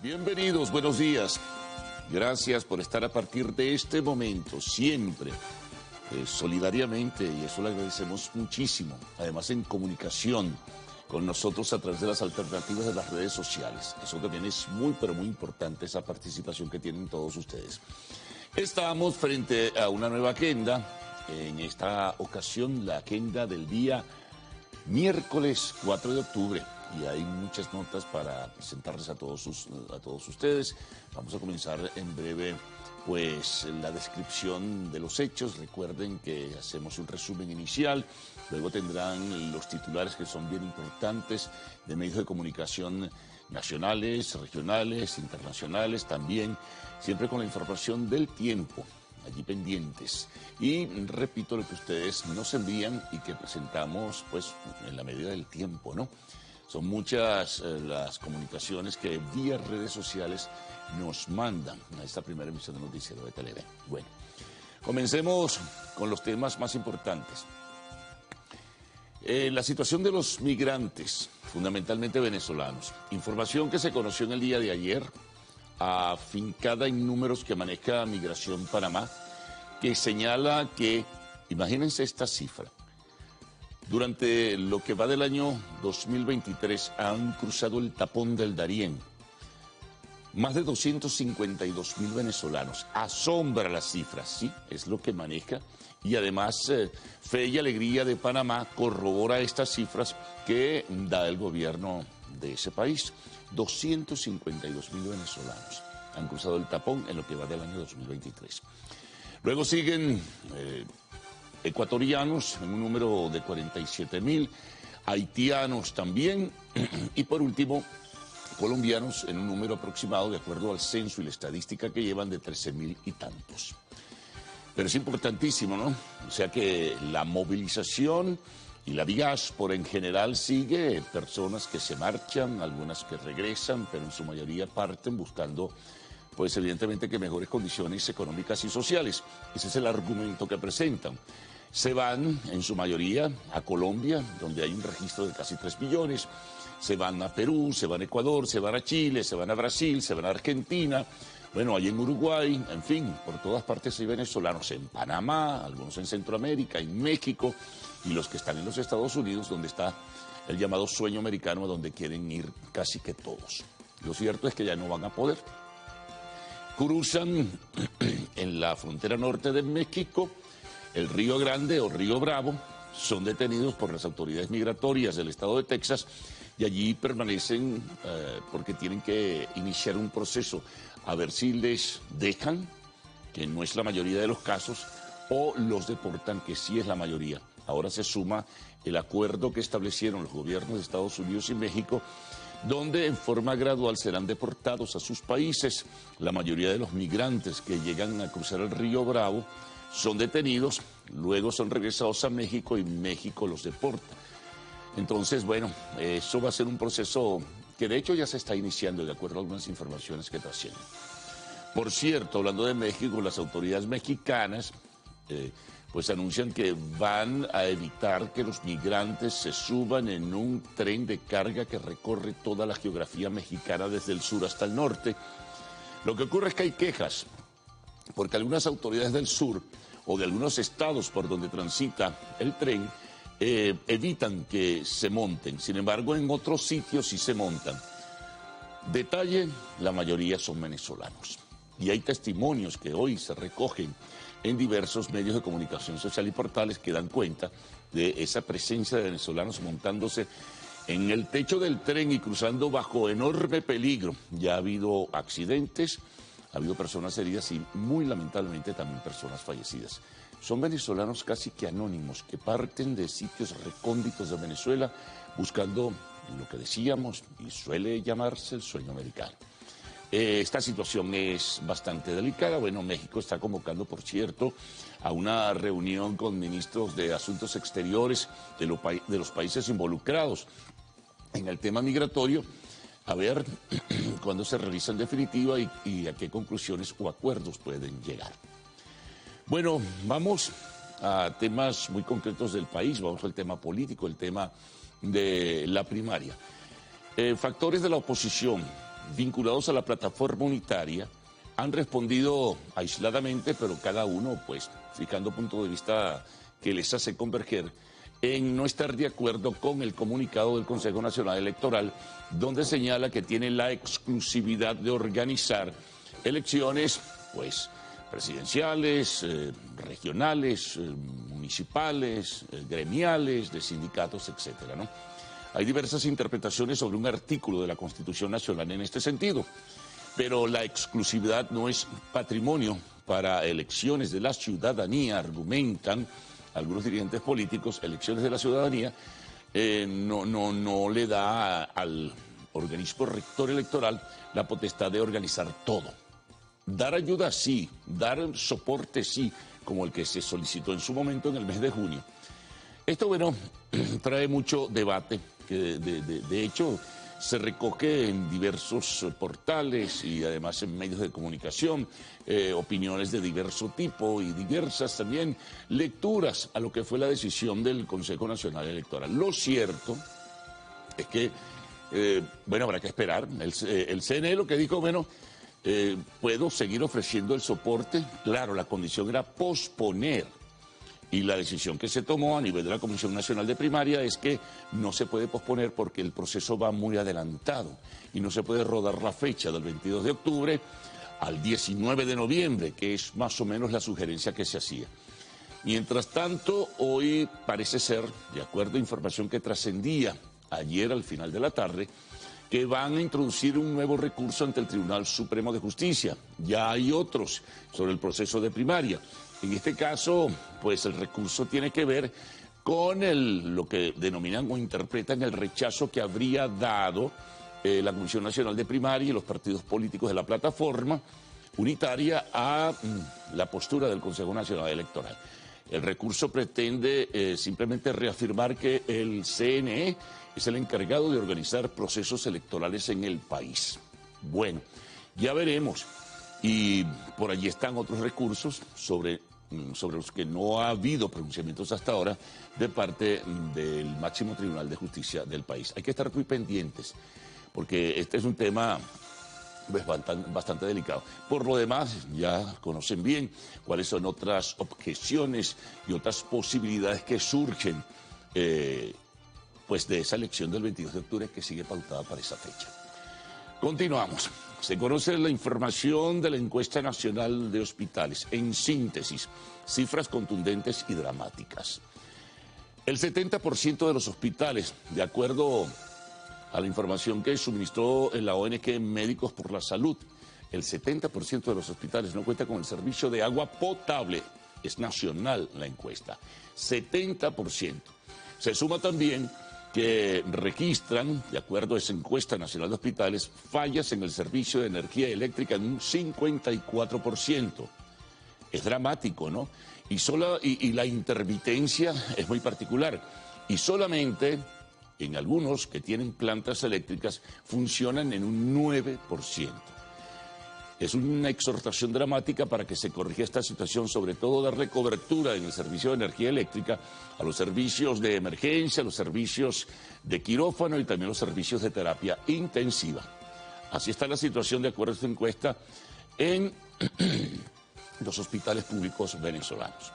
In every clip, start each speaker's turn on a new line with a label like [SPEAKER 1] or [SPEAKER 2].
[SPEAKER 1] Bienvenidos, buenos días. Gracias por estar a partir de este momento, siempre, solidariamente, y eso le agradecemos muchísimo. Además, en comunicación con nosotros a través de las alternativas de las redes sociales. Eso también es muy, pero muy importante, esa participación que tienen todos ustedes. Estamos frente a una nueva agenda. En esta ocasión, la agenda del día miércoles 4 de octubre. Y hay muchas notas para presentarles a todos ustedes. Vamos a comenzar en breve, pues, la descripción de los hechos. Recuerden que hacemos un resumen inicial, luego tendrán los titulares que son bien importantes de medios de comunicación nacionales, regionales, internacionales también, siempre con la información del tiempo, allí pendientes. Y repito lo que ustedes nos envían y que presentamos, pues, en la medida del tiempo, ¿no? Son muchas las comunicaciones que vía redes sociales nos mandan a esta primera emisión de Noticiero de Televen. Bueno, comencemos con los temas más importantes. La situación de los migrantes, fundamentalmente venezolanos. Información que se conoció en el día de ayer, afincada en números que maneja Migración Panamá, que señala que, imagínense esta cifra, durante lo que va del año 2023 han cruzado el tapón del Darién más de 252.000 venezolanos. Asombra la cifra, sí, es lo que maneja. Y además, Fe y Alegría de Panamá corrobora estas cifras que da el gobierno de ese país. 252.000 venezolanos han cruzado el tapón en lo que va del año 2023. Luego siguen ecuatorianos en un número de 47.000, haitianos también, y por último, colombianos en un número aproximado, de acuerdo al censo y la estadística que llevan, de 13.000 y tantos. Pero es importantísimo, ¿no? O sea que la movilización y la diáspora en general sigue, personas que se marchan, algunas que regresan, pero en su mayoría parten buscando, pues evidentemente, que mejores condiciones económicas y sociales. Ese es el argumento que presentan. Se van, en su mayoría, a Colombia, donde hay un registro de casi 3 millones. Se van a Perú, se van a Ecuador, se van a Chile, se van a Brasil, se van a Argentina. Bueno, hay en Uruguay, en fin, por todas partes hay venezolanos. En Panamá, algunos en Centroamérica, en México, y los que están en los Estados Unidos, donde está el llamado sueño americano, donde quieren ir casi que todos. Lo cierto es que ya no van a poder. Cruzan en la frontera norte de México el Río Grande o Río Bravo, son detenidos por las autoridades migratorias del estado de Texas y allí permanecen porque tienen que iniciar un proceso a ver si les dejan, que no es la mayoría de los casos, o los deportan, que sí es la mayoría. Ahora se suma el acuerdo que establecieron los gobiernos de Estados Unidos y México, donde en forma gradual serán deportados a sus países. La mayoría de los migrantes que llegan a cruzar el Río Bravo son detenidos, luego son regresados a México y México los deporta. Entonces, bueno, eso va a ser un proceso que de hecho ya se está iniciando, de acuerdo a algunas informaciones que trascienden. Por cierto, hablando de México, las autoridades mexicanas pues anuncian que van a evitar que los migrantes se suban en un tren de carga que recorre toda la geografía mexicana desde el sur hasta el norte. Lo que ocurre es que hay quejas, porque algunas autoridades del sur o de algunos estados por donde transita el tren evitan que se monten. Sin embargo, en otros sitios sí se montan. Detalle, la mayoría son venezolanos. Y hay testimonios que hoy se recogen en diversos medios de comunicación social y portales que dan cuenta de esa presencia de venezolanos montándose en el techo del tren y cruzando bajo enorme peligro. Ya ha habido accidentes, ha habido personas heridas y muy lamentablemente también personas fallecidas. Son venezolanos casi que anónimos que parten de sitios recónditos de Venezuela buscando lo que decíamos y suele llamarse el sueño americano. Esta situación es bastante delicada. Bueno, México está convocando, por cierto, a una reunión con ministros de Asuntos Exteriores de los países involucrados en el tema migratorio, a ver cuándo se realiza en definitiva y a qué conclusiones o acuerdos pueden llegar. Bueno, vamos a temas muy concretos del país, vamos al tema político, el tema de la primaria. Factores de la oposición vinculados a la plataforma unitaria han respondido aisladamente, pero cada uno, pues, fijando punto de vista que les hace converger en no estar de acuerdo con el comunicado del Consejo Nacional Electoral, donde señala que tiene la exclusividad de organizar elecciones, pues, presidenciales, regionales, municipales, gremiales, de sindicatos, etcétera, ¿no? Hay diversas interpretaciones sobre un artículo de la Constitución Nacional en este sentido, pero la exclusividad no es patrimonio para elecciones de la ciudadanía, argumentan algunos dirigentes políticos. Elecciones de la ciudadanía no le da al organismo rector electoral la potestad de organizar todo. Dar ayuda sí, dar soporte sí, como el que se solicitó en su momento en el mes de junio. Esto, bueno, trae mucho debate, que de hecho se recoge en diversos portales y además en medios de comunicación, opiniones de diverso tipo y diversas también lecturas a lo que fue la decisión del Consejo Nacional Electoral. Lo cierto es que, bueno, habrá que esperar. El CNE lo que dijo, bueno, puedo seguir ofreciendo el soporte. Claro, la condición era posponer. Y la decisión que se tomó a nivel de la Comisión Nacional de Primaria es que no se puede posponer porque el proceso va muy adelantado y no se puede rodar la fecha del 22 de octubre al 19 de noviembre, que es más o menos la sugerencia que se hacía. Mientras tanto, hoy parece ser, de acuerdo a información que trascendía ayer al final de la tarde, que van a introducir un nuevo recurso ante el Tribunal Supremo de Justicia. Ya hay otros sobre el proceso de primaria. En este caso, pues el recurso tiene que ver con lo que denominan o interpretan el rechazo que habría dado la Comisión Nacional de Primaria y los partidos políticos de la plataforma unitaria a la postura del Consejo Nacional Electoral. El recurso pretende simplemente reafirmar que el CNE es el encargado de organizar procesos electorales en el país. Bueno, ya veremos. Y por allí están otros recursos sobre los que no ha habido pronunciamientos hasta ahora de parte del máximo tribunal de justicia del país. Hay que estar muy pendientes, porque este es un tema pues, bastante delicado. Por lo demás, ya conocen bien cuáles son otras objeciones y otras posibilidades que surgen pues de esa elección del 22 de octubre que sigue pautada para esa fecha. Continuamos. Se conoce la información de la encuesta nacional de hospitales. En síntesis, cifras contundentes y dramáticas. El 70% de los hospitales, de acuerdo a la información que suministró la ONG Médicos por la Salud, el 70% de los hospitales no cuenta con el servicio de agua potable. Es nacional la encuesta. 70%. Se suma también que registran, de acuerdo a esa encuesta nacional de hospitales, fallas en el servicio de energía eléctrica en un 54%. Es dramático, ¿no? Y la intermitencia es muy particular. Y solamente en algunos que tienen plantas eléctricas funcionan en un 9%. Es una exhortación dramática para que se corrija esta situación, sobre todo darle cobertura en el servicio de energía eléctrica a los servicios de emergencia, a los servicios de quirófano y también los servicios de terapia intensiva. Así está la situación, de acuerdo a esta encuesta, en los hospitales públicos venezolanos.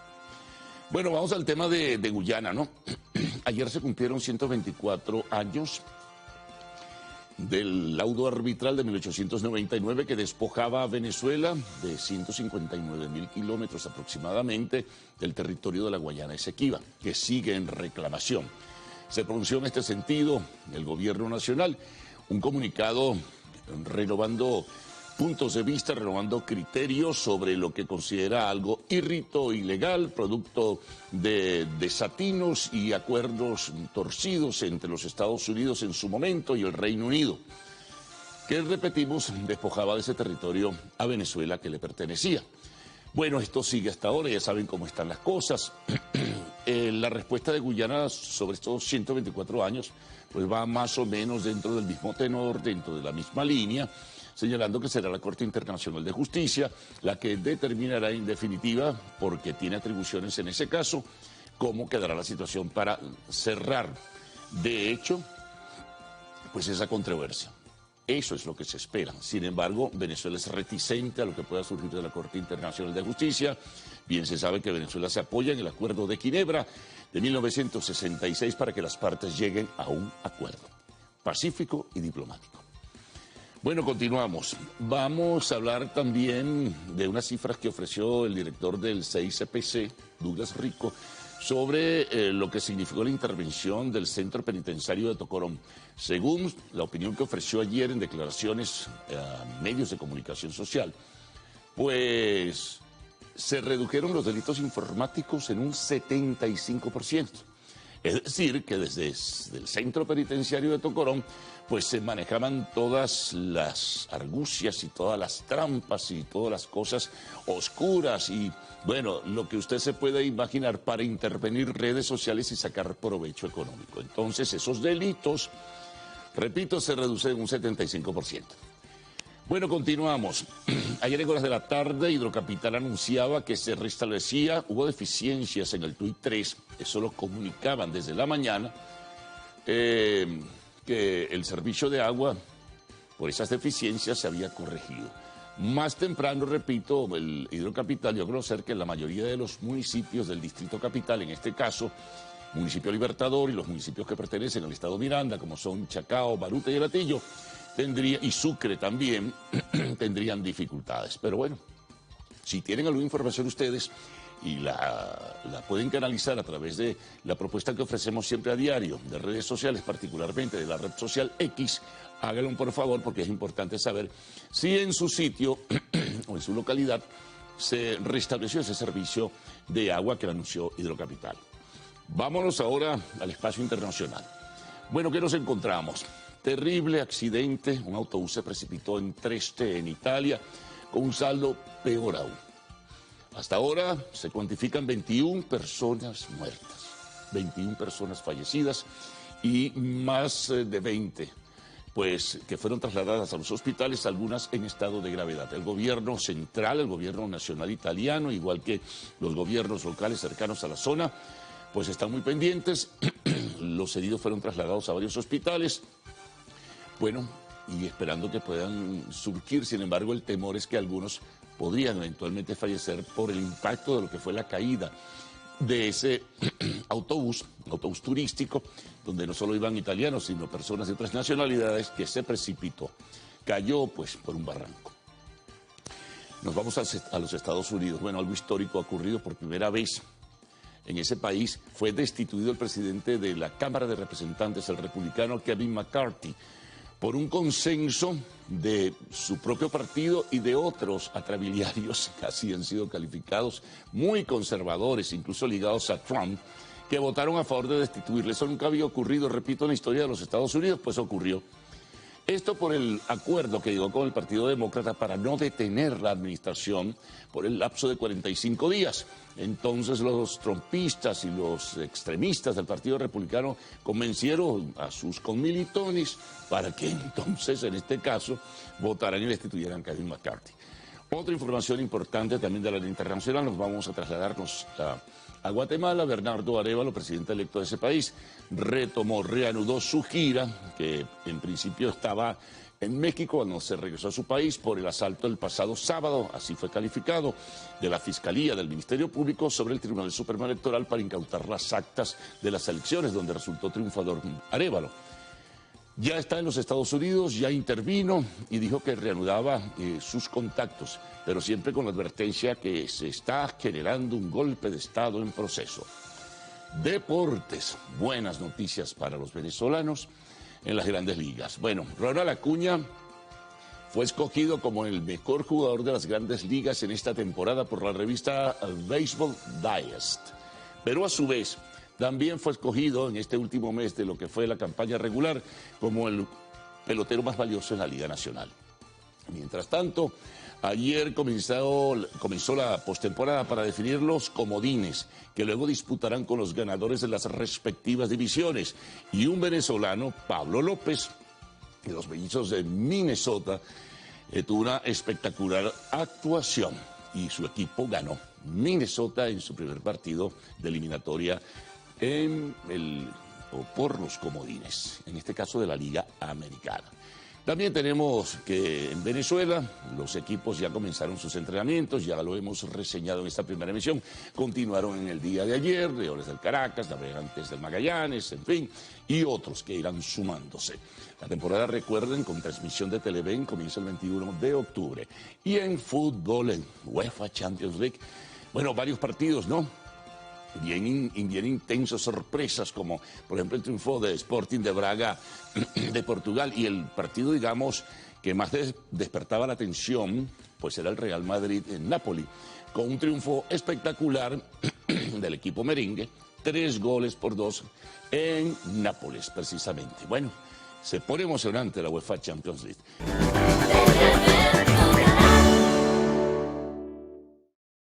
[SPEAKER 1] Bueno, vamos al tema de Guyana, ¿no? Ayer se cumplieron 124 años del laudo arbitral de 1899 que despojaba a Venezuela de 159.000 kilómetros aproximadamente del territorio de la Guayana Esequiba, que sigue en reclamación. Se pronunció en este sentido el gobierno nacional, un comunicado renovando puntos de vista, renovando criterios sobre lo que considera algo irrito, ilegal, producto de desatinos y acuerdos torcidos entre los Estados Unidos en su momento y el Reino Unido, que, repetimos, despojaba de ese territorio a Venezuela que le pertenecía. Bueno, esto sigue hasta ahora, ya saben cómo están las cosas. La respuesta de Guyana sobre estos 124 años pues va más o menos dentro del mismo tenor, dentro de la misma línea, señalando que será la Corte Internacional de Justicia la que determinará en definitiva, porque tiene atribuciones en ese caso, cómo quedará la situación para cerrar, de hecho, pues esa controversia. Eso es lo que se espera. Sin embargo, Venezuela es reticente a lo que pueda surgir de la Corte Internacional de Justicia. Bien se sabe que Venezuela se apoya en el Acuerdo de Ginebra de 1966 para que las partes lleguen a un acuerdo pacífico y diplomático. Bueno, continuamos. Vamos a hablar también de unas cifras que ofreció el director del CICPC, Douglas Rico, sobre lo que significó la intervención del Centro Penitenciario de Tocorón. Según la opinión que ofreció ayer en declaraciones a medios de comunicación social, pues se redujeron los delitos informáticos en un 75%. Es decir, que desde el Centro Penitenciario de Tocorón pues se manejaban todas las argucias y todas las trampas y todas las cosas oscuras y, bueno, lo que usted se puede imaginar para intervenir redes sociales y sacar provecho económico. Entonces, esos delitos, repito, se reducen un 75%. Bueno, continuamos. Ayer en horas de la tarde, Hidrocapital anunciaba que se restablecía, hubo deficiencias en el TUI 3, eso lo comunicaban desde la mañana, que el servicio de agua, por esas deficiencias, se había corregido. Más temprano, repito, el Hidrocapital dio a conocer que la mayoría de los municipios del Distrito Capital, en este caso, Municipio Libertador y los municipios que pertenecen al Estado Miranda, como son Chacao, Baruta y El Hatillo, y Sucre también, tendrían dificultades. Pero bueno, si tienen alguna información ustedes y la pueden canalizar a través de la propuesta que ofrecemos siempre a diario, de redes sociales, particularmente de la red social X, háganlo por favor, porque es importante saber si en su sitio o en su localidad se restableció ese servicio de agua que anunció Hidrocapital. Vámonos ahora al espacio internacional. Bueno, ¿qué nos encontramos? Terrible accidente, un autobús se precipitó en Trieste, en Italia, con un saldo peor aún. Hasta ahora se cuantifican 21 personas muertas, 21 personas fallecidas y más de 20, pues, que fueron trasladadas a los hospitales, algunas en estado de gravedad. El gobierno central, el gobierno nacional italiano, igual que los gobiernos locales cercanos a la zona, pues están muy pendientes. Los heridos fueron trasladados a varios hospitales. Bueno, y esperando que puedan surgir, sin embargo, el temor es que algunos podrían eventualmente fallecer por el impacto de lo que fue la caída de ese autobús, un autobús turístico, donde no solo iban italianos, sino personas de otras nacionalidades, que se precipitó. Cayó, pues, por un barranco. Nos vamos a los Estados Unidos. Bueno, algo histórico ha ocurrido por primera vez. En ese país fue destituido el presidente de la Cámara de Representantes, el republicano Kevin McCarthy, por un consenso de su propio partido y de otros atrabiliarios que así han sido calificados, muy conservadores, incluso ligados a Trump, que votaron a favor de destituirle. Eso nunca había ocurrido, repito, en la historia de los Estados Unidos, pues ocurrió. Esto por el acuerdo que llegó con el Partido Demócrata para no detener la administración por el lapso de 45 días. Entonces los trumpistas y los extremistas del Partido Republicano convencieron a sus conmilitones para que entonces, en este caso, votaran y destituyeran a Kevin McCarthy. Otra información importante también de la internacional, nos vamos a trasladarnos a Guatemala. Bernardo Arévalo, presidente electo de ese país, reanudó su gira, que en principio estaba en México cuando se regresó a su país por el asalto el pasado sábado, así fue calificado, de la Fiscalía del Ministerio Público sobre el Tribunal Supremo Electoral para incautar las actas de las elecciones donde resultó triunfador Arévalo. Ya está en los Estados Unidos, ya intervino y dijo que reanudaba sus contactos, pero siempre con la advertencia que se está generando un golpe de Estado en proceso. Deportes, buenas noticias para los venezolanos en las grandes ligas. Bueno, Ronald Acuña fue escogido como el mejor jugador de las grandes ligas en esta temporada por la revista Baseball Digest, pero a su vez también fue escogido en este último mes de lo que fue la campaña regular como el pelotero más valioso en la Liga Nacional. Mientras tanto, ayer comenzó la postemporada para definir los comodines, que luego disputarán con los ganadores de las respectivas divisiones. Y un venezolano, Pablo López, de los Mellizos de Minnesota, tuvo una espectacular actuación y su equipo ganó. Minnesota en su primer partido de eliminatoria por los comodines, en este caso de la Liga Americana. También tenemos que en Venezuela los equipos ya comenzaron sus entrenamientos, ya lo hemos reseñado en esta primera emisión, continuaron en el día de ayer, Leones del Caracas, Navegantes del Magallanes, en fin, y otros que irán sumándose. La temporada, recuerden, con transmisión de Televen comienza el 21 de octubre. Y en fútbol, en UEFA Champions League, bueno, varios partidos, ¿no? Bien intensos, sorpresas, como por ejemplo el triunfo de Sporting de Braga de Portugal, y el partido, digamos, que más despertaba la atención, pues era el Real Madrid en Napoli, con un triunfo espectacular del equipo merengue, 3-2 en Nápoles, precisamente. Bueno, se pone emocionante la UEFA Champions League.